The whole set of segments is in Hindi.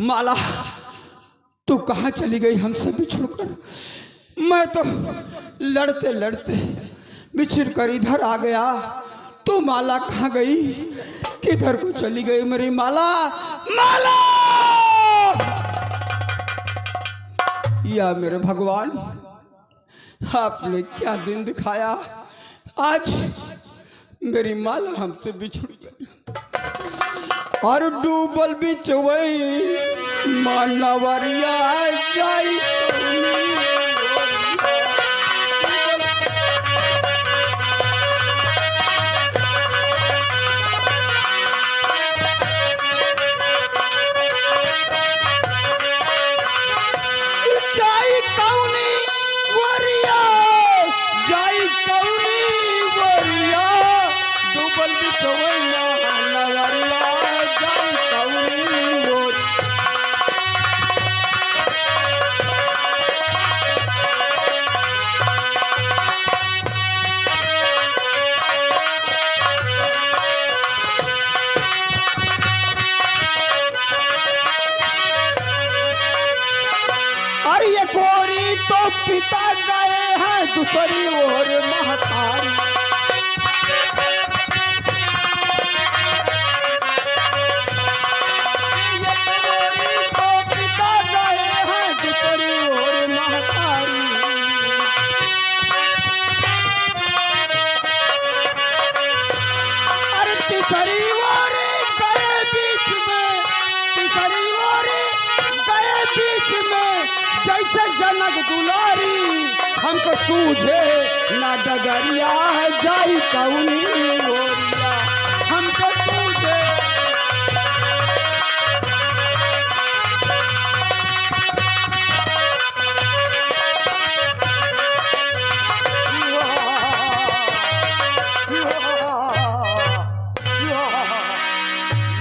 माला तू कहाँ चली गई हमसे बिछुड़कर? मैं तो लड़ते लड़ते बिछड़ कर इधर आ गया। तू माला कहाँ गई? किधर को चली गई मेरी माला? माला! या मेरे भगवान, आपने क्या दिन दिखाया? आज मेरी माला हमसे बिछुड़ गई और डूबल बिचवई मानवरिया जाई। पिता गए हैं दूसरी ओर महतारी। ये तो पिता गए हैं दूसरी ओर महतारी। अरे तीसरी ओर गए बीच में, तीसरी ओर गए बीच में जैसे जनक दुलारी। हमको सूझे ना डगरिया जाई कौनी ओरिया। हमको सूझे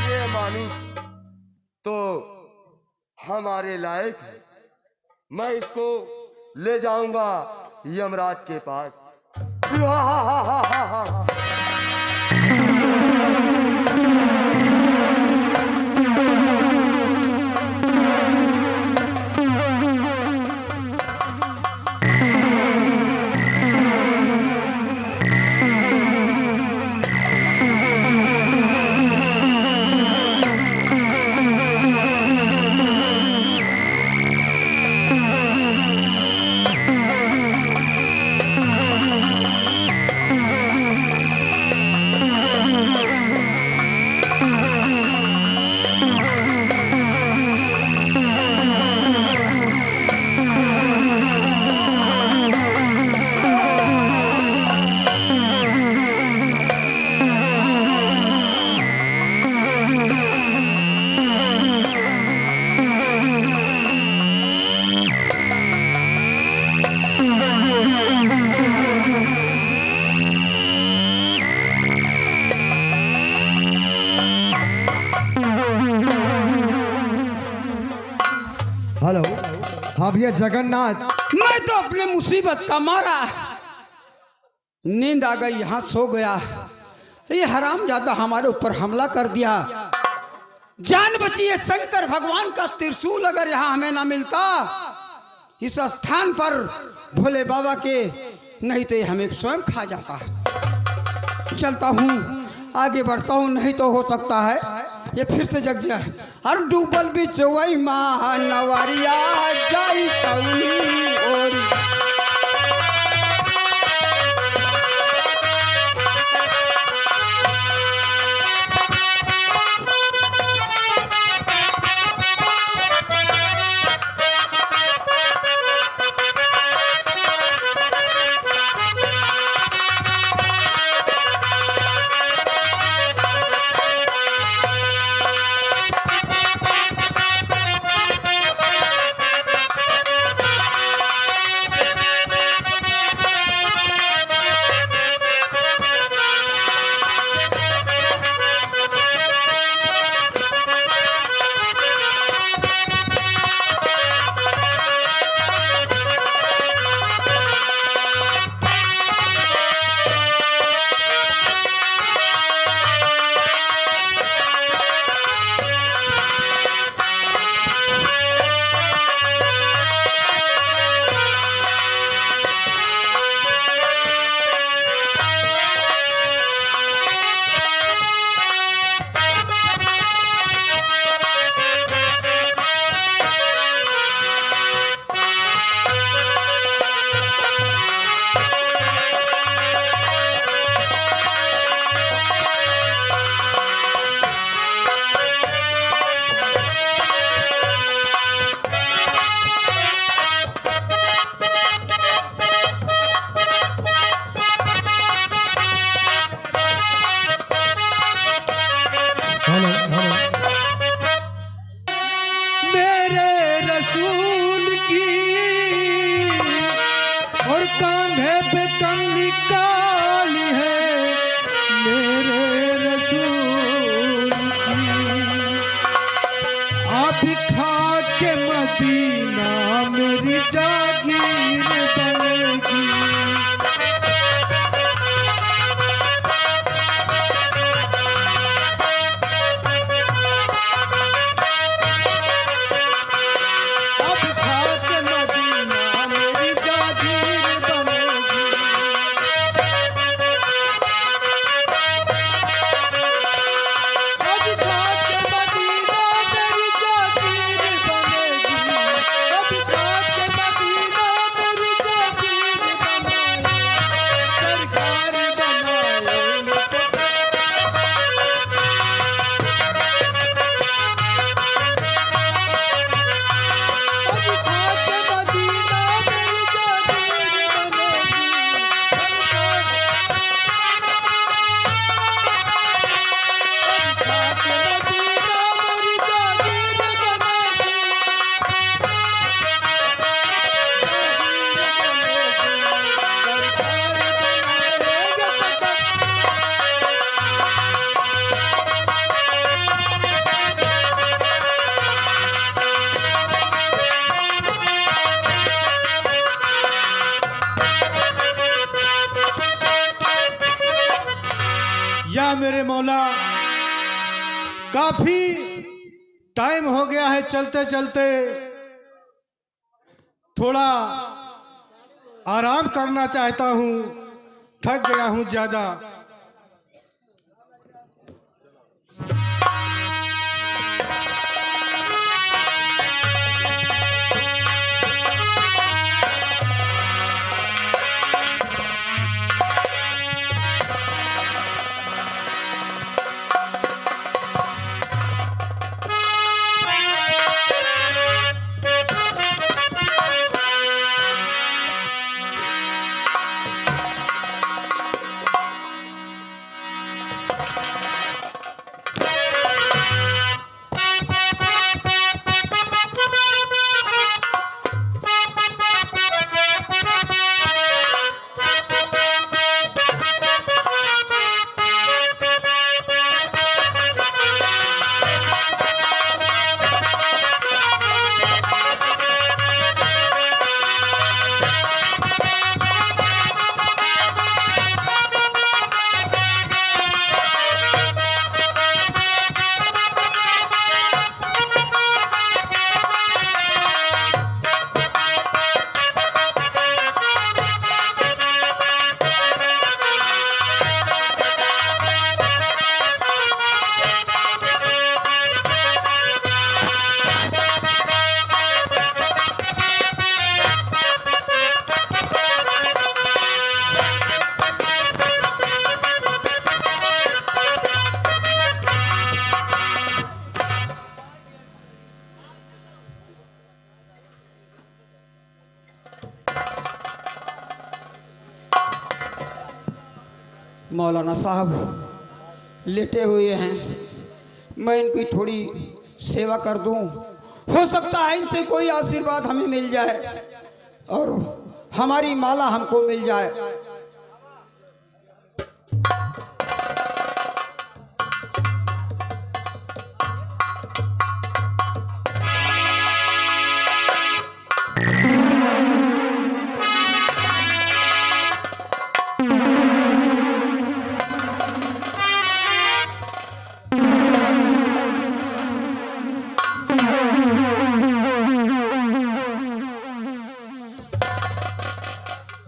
ये मानुष तो हमारे लायक है। मैं इसको ले जाऊंगा यमराज के पास। हेलो, हाँ भैया जगन्नाथ। मैं तो अपने मुसीबत का मारा नींद आ गई, यहाँ सो गया। ये हरामजादा हमारे ऊपर हमला कर दिया। जान बची है शंकर भगवान का त्रिशूल अगर यहाँ हमें ना मिलता इस स्थान पर भोले बाबा के, नहीं तो ये हमें स्वयं खा जाता। चलता हूँ, आगे बढ़ता हूँ, नहीं तो हो सकता है ये फिर से जग जाए। और डूबल बिचवई मानवरिया जाई कौनी ओरी। या मेरे मौला, काफी टाइम हो गया है चलते चलते, थोड़ा आराम करना चाहता हूँ, थक गया हूँ ज्यादा। मौलाना साहब लेटे हुए हैं, मैं इनकी थोड़ी सेवा कर दूं, हो सकता है इनसे कोई आशीर्वाद हमें मिल जाए और हमारी माला हमको मिल जाए।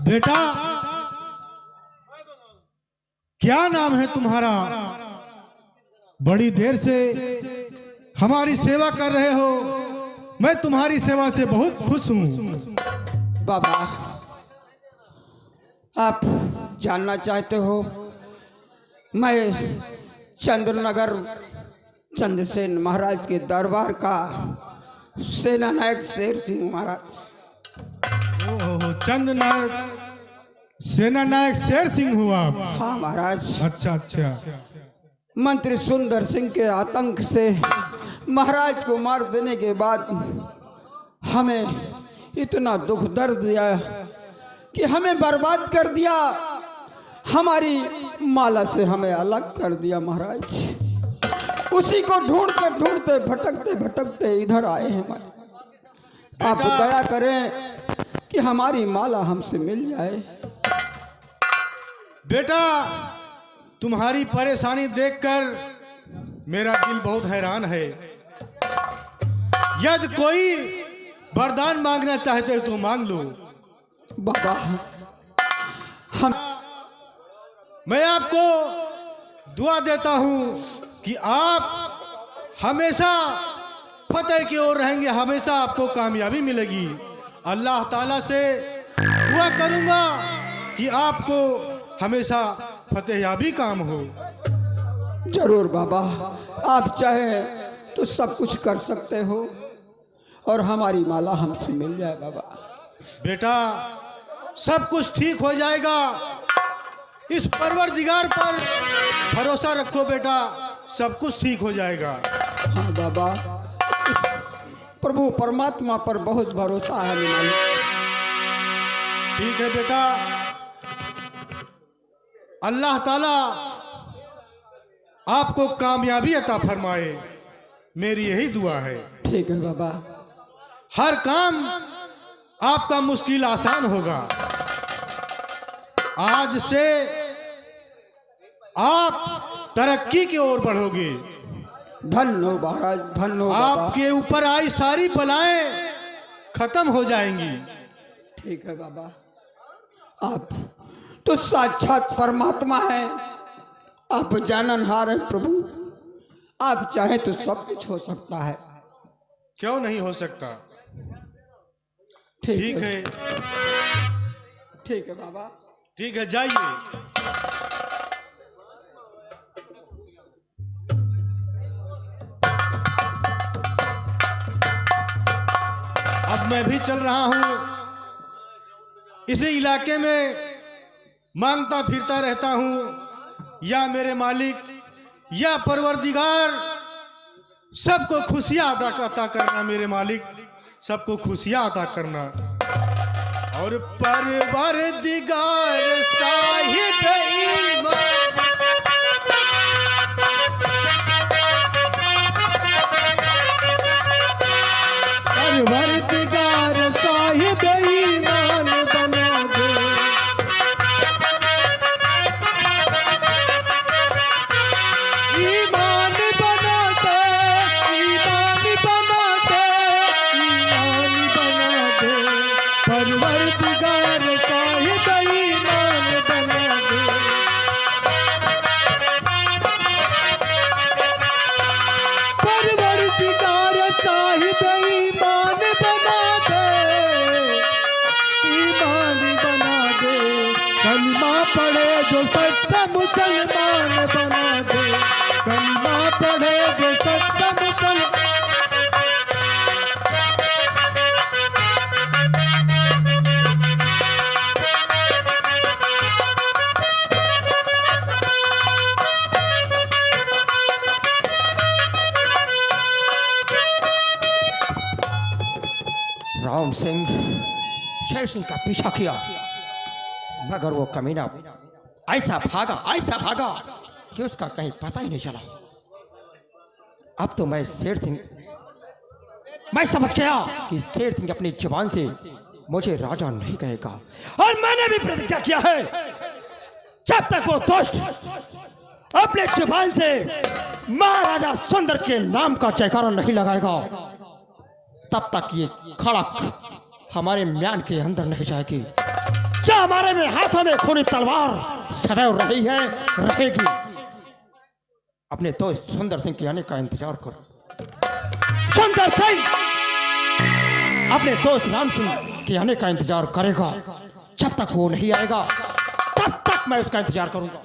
बेटा, क्या नाम है तुम्हारा? बड़ी देर से हमारी सेवा कर रहे हो, मैं तुम्हारी सेवा से बहुत खुश हूँ। बाबा, आप जानना चाहते हो, मैं चंद्रनगर चंद्रसेन महाराज के दरबार का सेना नायक शेर सिंह महाराज। चंद नायक, सेना नायक शेर सिंह हुआ? हाँ महाराज। अच्छा अच्छा। मंत्री सुंदर सिंह के आतंक से महाराज को मार देने के बाद हमें इतना दुख दर्द दिया कि हमें बर्बाद कर दिया, हमारी माला से हमें अलग कर दिया महाराज। उसी को ढूंढते ढूंढते भटकते भटकते इधर आए हैं। आप दया करें कि हमारी माला हमसे मिल जाए। बेटा, तुम्हारी परेशानी देखकर मेरा दिल बहुत हैरान है। यदि कोई वरदान मांगना चाहते हो तो मांग लो। बाबा, मैं आपको दुआ देता हूं कि आप हमेशा फतेह की ओर रहेंगे, हमेशा आपको कामयाबी मिलेगी। अल्लाह ताला से दुआ करूंगा कि आपको हमेशा फतेहयाबी काम हो। जरूर बाबा, आप चाहें तो सब कुछ कर सकते हो और हमारी माला हमसे मिल जाए। बाबा बेटा, सब कुछ ठीक हो जाएगा, इस परवरदिगार पर भरोसा रखो बेटा, सब कुछ ठीक हो जाएगा। हाँ बाबा, इस प्रभु परमात्मा पर बहुत भरोसा है हमें। ठीक है बेटा, अल्लाह ताला आपको कामयाबी अता फरमाए, मेरी यही दुआ है। ठीक है बाबा। हर काम आपका मुश्किल आसान होगा। आज से आप तरक्की की ओर बढ़ोगे। धन्य महाराज, धन्य बाबा। आपके ऊपर आई सारी बलाएं खत्म हो जाएंगी। ठीक है बाबा, आप तो साक्षात परमात्मा है, आप जाननहार हैं प्रभु। आप चाहे तो सब कुछ हो सकता है। क्यों नहीं हो सकता? ठीक है, ठीक है बाबा। ठीक है, जाइए। अब मैं भी चल रहा हूं। इसी इलाके में मांगता फिरता रहता हूं। या मेरे मालिक या परवरदिगार सबको खुशियां अता करना। मेरे मालिक सबको खुशियां अता करना। और परवरदिगार साहिब ईमान, परवरदिगार साहिब ईमान बना दे। ईमान बना दे, ईमान बना दे, ईमान बना दे। परवरदिगार साहिब ईमान बना दे। परवरदिगार साहिब ईमान बना दे, ईमान बना दे। कलमा पढ़े जो सच्चा मुसलमान बना दे। कलमा पढ़े जो सच्चा मुसलमान। राम सिंह शेर सिंह का पीछा किया, मगर वो कमीना ऐसा भागा कि उसका कहीं पता ही नहीं चला। अब तो मैं समझ गया कि शेर सिंह अपनी जुबान से मुझे राजा नहीं कहेगा। और मैंने भी प्रतिज्ञा किया है, जब तक वो दुष्ट अपने जुबान से महाराजा सुंदर के नाम का जयकारा नहीं लगाएगा, तब तक ये खड़क हमारे म्यान के अंदर नहीं जाएगी। जो हमारे में हाथों में खूनी तलवार सदैव रही है, रहेगी। अपने दोस्त सुंदर सिंह के आने का इंतजार करो। सुंदर सिंह अपने दोस्त राम सिंह के आने का इंतजार करेगा। जब तक वो नहीं आएगा, तब तक मैं उसका इंतजार करूंगा।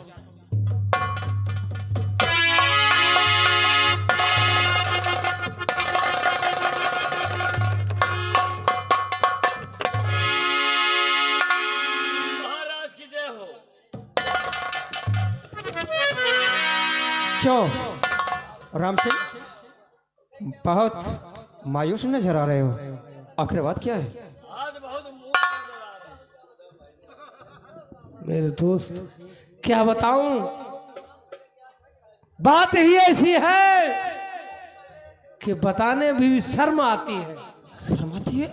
क्यों राम सिंह, बहुत मायूस नजर आ रहे हो? आखिर बात क्या है? मेरे दोस्त क्या बताऊं, बात ही ऐसी है कि बताने में भी शर्म आती है। शर्म आती है?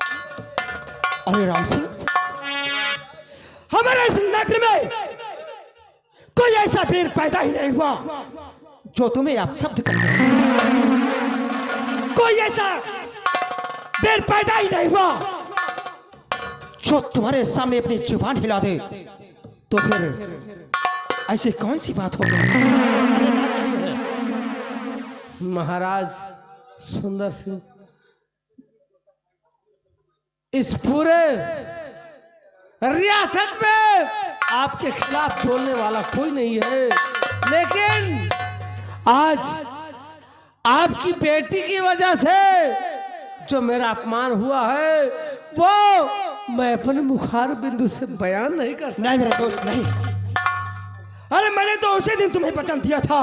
अरे राम सिंह, हमारे इस नगर में कोई ऐसा वीर पैदा ही नहीं हुआ जो तुम्हें आप शब्द कर दे। कोई ऐसा वीर पैदा ही नहीं हुआ जो तुम्हारे सामने अपनी जुबान हिला दे। तो फिर ऐसी कौन सी बात हो गई? महाराज सुंदर सिंह, इस पूरे रियासत में आपके खिलाफ बोलने वाला कोई नहीं है, लेकिन आज आपकी बेटी की वजह से जो मेरा अपमान हुआ है, वो मैं अपने मुखार बिंदु से बयान नहीं कर सकता। नहीं मेरा दोस्त, नहीं। अरे मैंने तो उसी दिन तुम्हें वचन दिया था,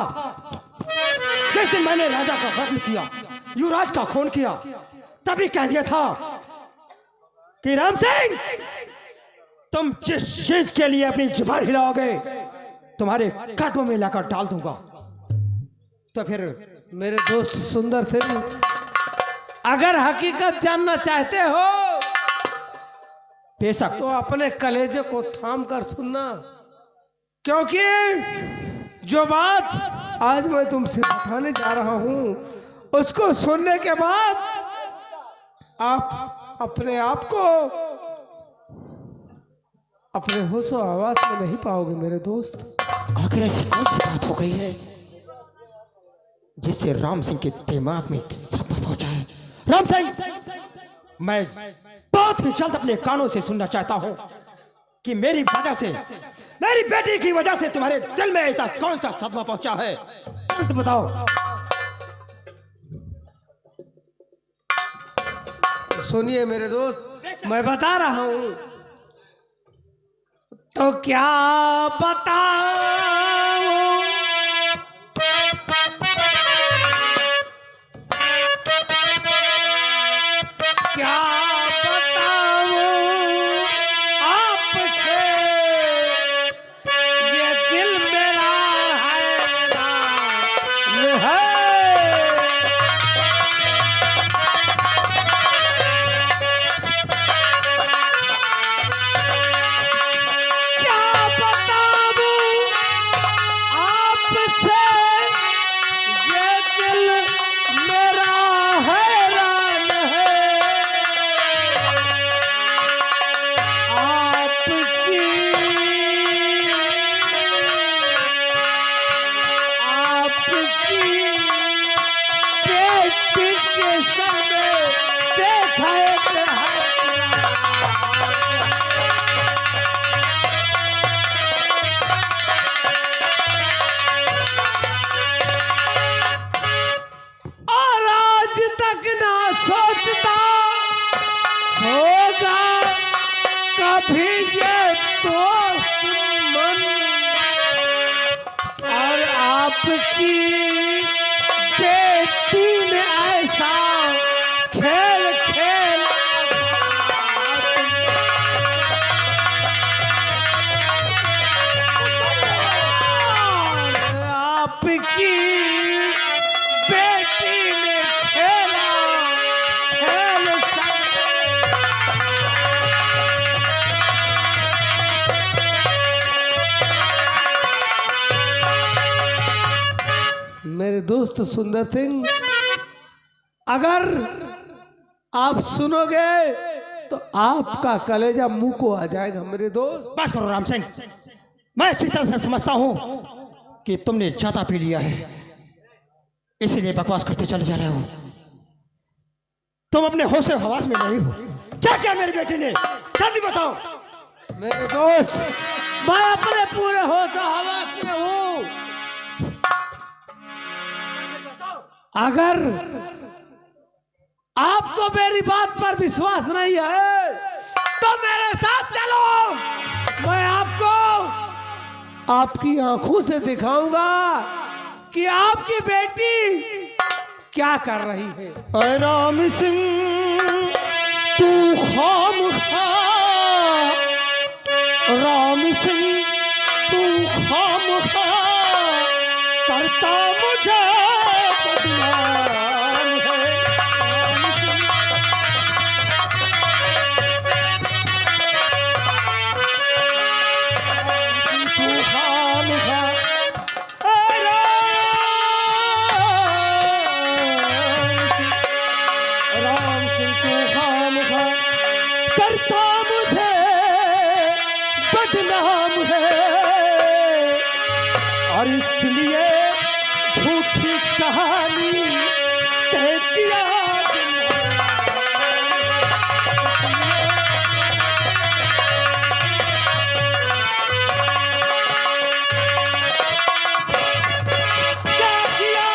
जिस दिन मैंने राजा का कत्ल किया, युवराज का खून किया, तभी कह दिया था कि राम सिंह, तुम जिस चीज के लिए अपनी जुबान हिलाओगे, तुम्हारे कदमों में लाकर डाल दूंगा। तो फिर मेरे दोस्त सुंदर सिंह, अगर हकीकत जानना चाहते हो बेशक, तो अपने कलेजे को थाम कर सुनना, क्योंकि जो बात आज मैं तुमसे बताने जा रहा हूँ, उसको सुनने के बाद आप अपने आप को अपने होशो आवाज में नहीं पाओगे मेरे दोस्त। आखिर ऐसी कौन सी बात हो गई है जिससे राम सिंह के दिमाग में एक सपना पहुंचा है? राम सिंह, मैं बहुत ही जल्द अपने कानों से सुनना चाहता हूं कि मेरी वजह से, मेरी बेटी की वजह से तुम्हारे दिल में ऐसा कौन सा सदमा पहुंचा है? तुम बताओ। सुनिए मेरे दोस्त, मैं बता रहा हूं। तो क्या बताऊं, क्या बताऊं आपसे, ये दिल मेरा है। कभी ये दोस्त मन और आपकी बेटी ने ऐसा खेल खेल आपकी बेटी ने खेला खेल मेरे दोस्त सुंदर सिंह, अगर आप सुनोगे तो आपका कलेजा मुंह को आ जाएगा मेरे दोस्त। बस करो राम सिंह, मैं अच्छी तरह से समझता हूं कि तुमने ज्यादा पी लिया है, इसीलिए बकवास करते चले जा रहे हो। तुम अपने होश हवास में नहीं हो। क्या क्या मेरी बेटी ने, जल्दी बताओ। मेरे दोस्त, मैं अपने पूरे होश हवास में हूँ। अगर आपको मेरी बात पर विश्वास नहीं है तो मेरे साथ चलो, मैं आपको आपकी आंखों से दिखाऊंगा कि आपकी बेटी क्या कर रही है। अरे राम सिंह, तू खामखा, राम सिंह तू खामखा करता मुझे बदनाम है। राम सिंह, तू खामखा, राम सिंह तू खामखा करता मुझे बदनाम है, और इसलिए झूठी कहानी से किया क्या किया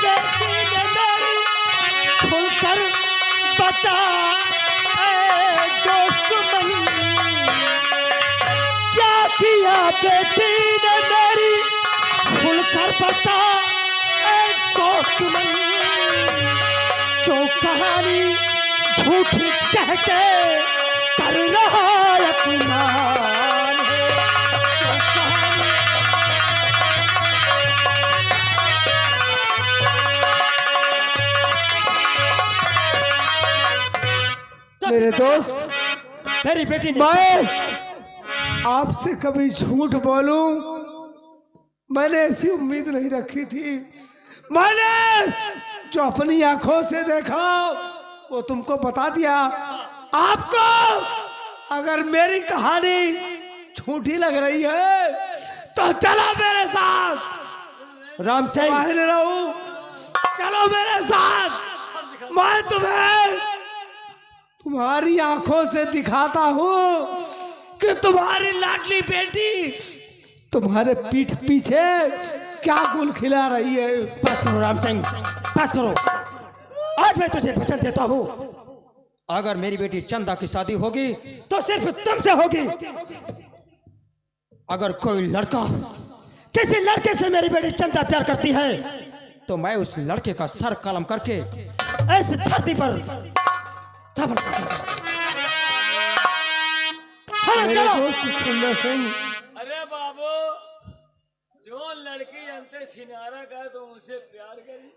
बेटी ने मेरी, खुलकर बता ऐ दोस्त मन, क्या किया बेटी ने मेरी, खुलकर बता ऐ दोस्त मन, जो कहानी झूठी कह के कर रहा अपमान है, जो कहानी मेरे दोस्त, मेरी बेटी ने मैं आपसे कभी झूठ बोलूं मैंने ऐसी उम्मीद नहीं रखी थी। मैंने जो अपनी आंखों से देखा वो तुमको बता दिया। आपको अगर मेरी कहानी झूठी लग रही है तो चलो मेरे साथ। राम सिंह, बाहर रहूं, चलो मेरे साथ। मैं तुम्हें तुम्हारी आंखों से दिखाता हूं कि तुम्हारी लाडली बेटी तुम्हारे पीठ पीछे क्या गुल खिला रही है। बस करो राम सिंह, बस करो। आज मैं तुझे वचन देता हूँ, अगर मेरी बेटी चंदा की शादी होगी तो सिर्फ तुमसे होगी। अगर कोई लड़का किसी लड़के से मेरी बेटी चंदा प्यार करती है तो मैं उस लड़के का सर कलम करके इस धरती पर दफन कर दूंगा। हाँ, मेरे चलो। दोस्त सुंदर सिंह, अरे बाबू, जो लड़की अंते सिनारा का तो उनसे प्यार करी।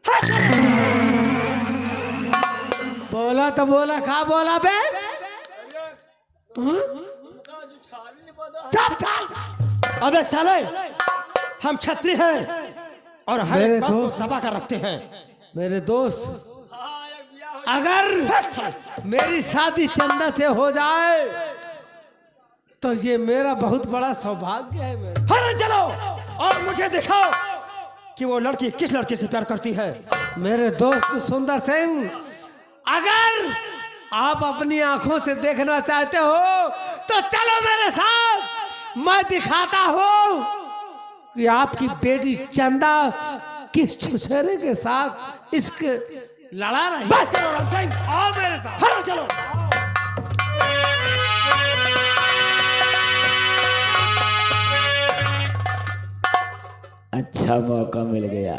बोला तो बोला, कहा बोला बे? उनका जो छाली नहीं पता। चुप चल। अबे साले, हम छत्री हैं और हर मेरे एक बात को दोस्त- दबा कर रखते हैं। मेरे दोस्त, हाँ, एक ब्याह हो अगर मेरी शादी चंदा से हो जाए तो ये मेरा बहुत बड़ा सौभाग्य है। मेरा हाँ, चलो और मुझे दिखाओ कि वो लड़की किस लड़के से प्यार करती है। मेरे दोस्त सुंदर सिंह, अगर आप अपनी आंखों से देखना चाहते हो तो चलो मेरे साथ। मैं दिखाता हूँ कि आपकी बेटी चंदा किस छुछेरे के साथ इश्क लड़ा रही है। बस करो राम सिंह, आओ मेरे साथ। हाँ, चलो। अच्छा मौका मिल गया।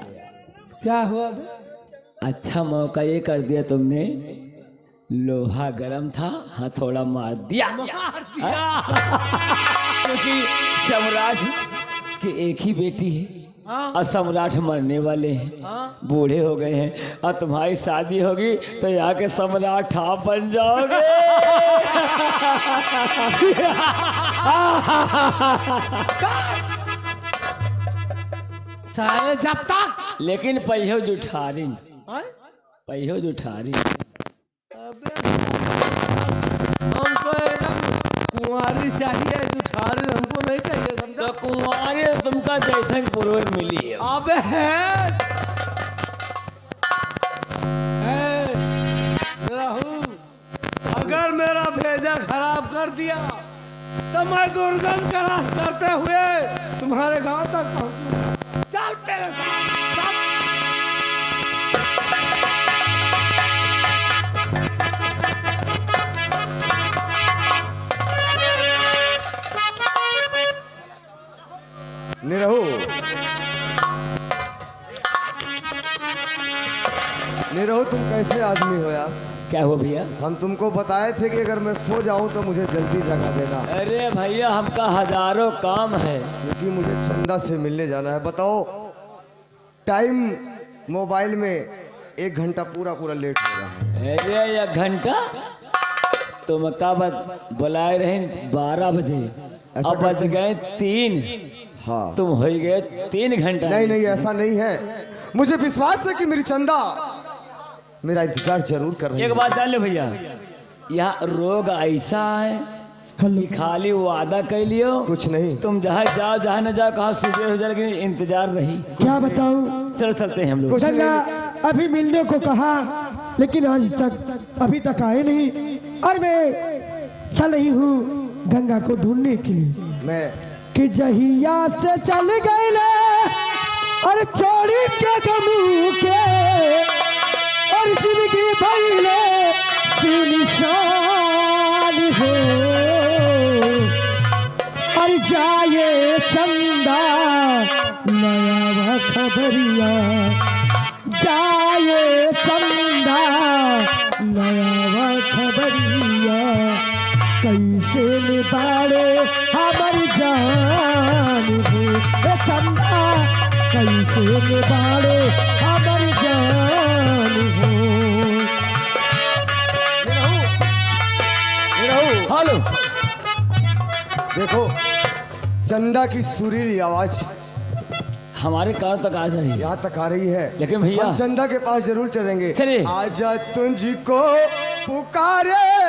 क्या हुआ बे? अच्छा मौका ये कर दिया तुमने, लोहा गरम था, हथौड़ा मार दिया। मार दिया। क्योंकि सम्राट की एक ही बेटी है हाँ। और सम्राट मरने वाले हैं, बूढ़े हो गए हैं, और तुम्हारी शादी होगी तो यहाँ के सम्राट आप बन जाओगे। साले जब तक लेकिन पहियो जुठारी, हाँ? पहियो जुठारी। अबे हमको एकदम कुंवारी चाहिए, जुठारी हमको नहीं चाहिए, समझा? तो कुंवारी तुमका जैसे पुरोहित मिली है। अबे राहु, अगर मेरा भेजा खराब कर दिया तो मैं दुर्गंध का रास करते हुए तुम्हारे गांव तक पहुंचूंगा। चल तेरे साथ, चल। निरहु, निरहु, तुम कैसे आदमी हो यार? क्या हुआ भैया? हम तुमको बताए थे कि अगर मैं सो जाऊं तो मुझे जल्दी जगा देना, अरे भैया, हमका हजारों काम है। क्योंकि मुझे चंदा से मिलने जाना है। बताओ, टाइम मोबाइल में 1 घंटा पूरा पूरा लेट हो रहा है। अरे 1 घंटा तुम कब बुलाए रहे? 12 बजे, ऐसा अब बज करते- गए 3। हाँ, तुम हो गए 3 घंटा। नहीं नहीं, ऐसा नहीं है। मुझे विश्वास है कि मेरी चंदा मेरा इंतजार जरूर कर रही एक है। बात जान लो भैया, यहाँ रोग ऐसा है कि खाली वादा कर लियो, कुछ नहीं। तुम जहाँ जाओ जहाँ न जाओ, कहा सुबह हो जाए, लेकिन इंतजार रही। क्या बताऊं? चलो चलते हैं हम लोग। कुछ गंगा नहीं। अभी मिलने को कहा, लेकिन आज तक अभी तक आए नहीं, और मैं चल रही हूँ गंगा को ढूंढने के लिए। मैं कि जहिया से चल गए ले और छोड़ी के गमू के, और जिंदगी भइले सुनसान हो, और जाए चंदा नया खबरिया, जाए चंदा नया खबरिया, कैसे निबाड़े हमर जान हो, ए चंदा कैसे निबाड़े हमर जान हो। हेलो, देखो, चंदा की सुरीली आवाज हमारे कार तक आ जाइए। यहाँ तक आ रही है, लेकिन भैया हम चंदा के पास जरूर चलेंगे। चलिए। आजा तुझको पुकारे